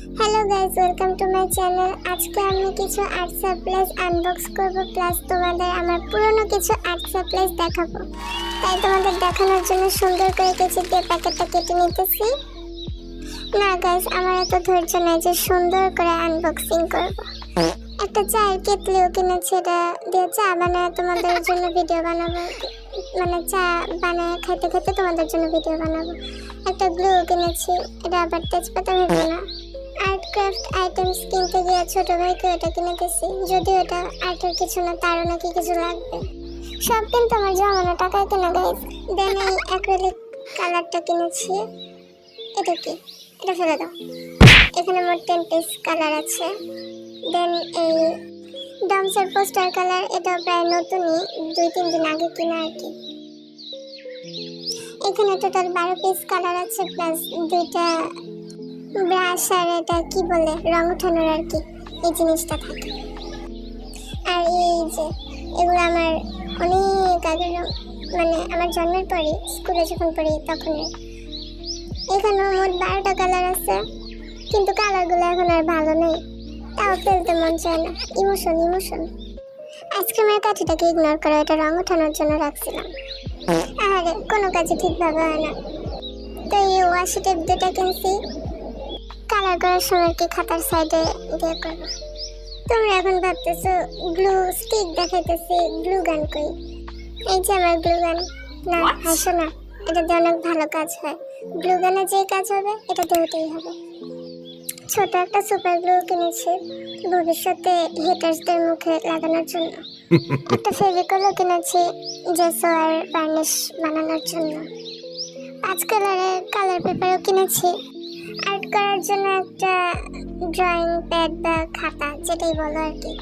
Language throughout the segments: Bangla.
Hello guys, welcome to my channel. আজকে আমি কিছু আর্ট সাপ্লাইজ আনবক্স করব, প্লাস তোমাদের আমার পুরনো কিছু আর্ট সাপ্লাইজ দেখাবো। তাই তোমাদের দেখানোর জন্য সুন্দর করে কেচি দিয়ে প্যাকেটটা কেটে নিতেছি। না গাইস, আমার এত ধৈর্য নাই যে সুন্দর করে আনবক্সিং করব। একটা চায়ের কেটলিও কিনেছি, এটা দিয়ে চা বানায় তোমাদের জন্য ভিডিও বানাবো, মানে চা বানায় খাইতে খাইতে তোমাদের জন্য ভিডিও বানাবো। একটা গ্লু কিনেছি, এটা আবার তেজপাতা ভেবে না। আর্ট ক্রাফট আইটেমস কিনতে গিয়ে ছোট ভাইকে এটা কিনে দিয়েছি, যদিও এটা আর্টের কিছু না, তারও নাকি কিছু লাগবে। সব কিন্তু আমার জমানো টাকায় কেনা গাইস। দেন এই অ্যাক্রিলিক কালারটা কিনেছি। এটা কি? এটা ফেলে দাও। এখানে মোট 10 পিস কালার আছে। দেন এই ডমসের পোস্টার কালার, এটা প্রায় নতুনই, 2-3 দিন আগে কিনা আর কি। এখানে টোটাল 12 পিস কালার আছে, প্লাস 2টা ব্রাশ আর এটা কি বলে রং ওঠানোর আর কি, এই জিনিসটা থাকে। আর এই যে এগুলো আমার অনেক আগের, মানে আমার জন্মের পরে স্কুলে যখন পড়ি তখনের। এখানেও মোট 12টা কালার আছে, কিন্তু কালারগুলো এখন আর ভালো নেই, তাও ফেলতে মন চায় না। ইমোশন। আইসক্রিমের কাঠিটাকে ইগনোর করো, এটা রং ওঠানোর জন্য রাখছিলাম। আরে কোনো কাজে ঠিকভাবে হয় না। তো এই ওয়াশি টেপ দুটা কিনছি, কালার করার সময় কি খাতার সাইডে দিয়ে করবো। তোমরা এখন ভাবতেছো গ্লু স্টিক দেখাইতেছি, গ্লু গান কই? এই যে আমার গ্লু গান। না হাসো না, এটা দিয়ে অনেক ভালো কাজ হয়। গ্লু গানে যে কাজ হবে এটা দিয়েই হবে। ছোট একটা সুপার গ্লু কিনেছি ভবিষ্যতে হেটার্সদের মুখে লাগানোর জন্য। একটা ফেভিকলও কিনেছি জেসো আর বার্নিশ বানানোর জন্য। 5 কালারের কালার পেপারও কিনেছি আর্ট করার জন্য, একটা ড্রয়িং প্যাড বা খাতা যেটাই বলো আর কি।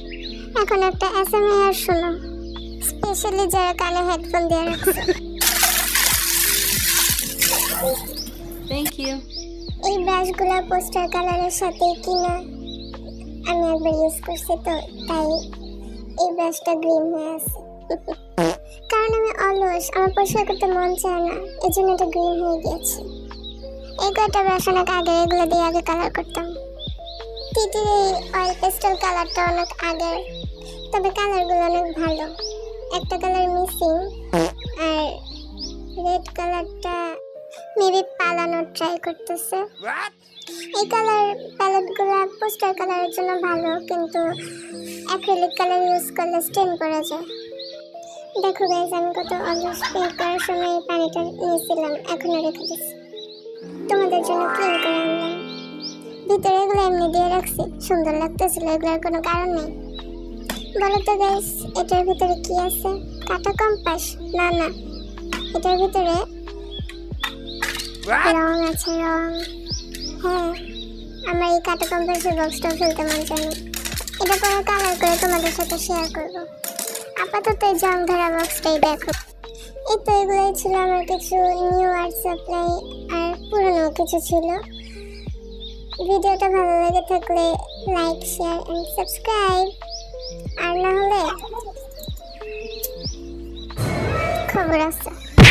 এখন একটা এসএমআর শোনো, স্পেশালি যারা কানে হেডফোন দিয়ে রাখছে। Thank you. এই ব্রাশগুলো পোস্টার কালারের সাথে কিনা, আমি একবার ইউজ করছি তো তাই এই ব্রাশটা গ্রিন হয়ে আছে। কারণ আমি অলস, আমার পরিষ্কার করতে মন চায় না, এই জন্য এটা গ্রিন হয়ে গিয়েছে। এই কয়টা ব্রাশ অনেক আগে, এগুলো দিয়ে আগে কালার করতাম। টিটির এই অয়েল পেস্টেল কালারটা অনেক আগের, তবে কালারগুলো অনেক ভালো। একটা কালার মিসিং, আর রেড কালারটা মেবি পালানোর ট্রাই করতেছে। এই কালার প্যালেটগুলো পোস্টার কালারের জন্য ভালো, কিন্তু অ্যাক্রিলিক কালার ইউজ করলে স্টেন পড়ে যায়। দেখো গাইজ, আমি কত অলস পেইন্ট করার সময় এই পানিটা নিয়েছিলাম, এখনো রেখে দিচ্ছি। তোমাদের জন্য ক্লিন করে আনলাম। ভিতরে এগুলো এমনি দিয়ে রাখছি, সুন্দর লাগতেছিল, এগুলোর কোনো কারণ নেই। বলো তো গাইজ, এটার ভিতরে কি আছে? কাটা কম্পাস? না, এটার ভিতরে রং আছে, রং। হ্যাঁ, আমার এই কাটা কম্পাসের বক্সটা ফেলতে মন চায় না, এটা পরে কালার করে তোমাদের সাথে শেয়ার করব। আপাতত এই জং ধরা বক্সটাই দেখো। এই তো এগুলোই ছিল আমার কিছু নিউ আর্ট সাপ্লাই, আর পুরনো কিছু ছিল। ভিডিওটা ভালো লেগে থাকলে লাইক, শেয়ার এন্ড সাবস্ক্রাইব, আর না হলে খবর আছে।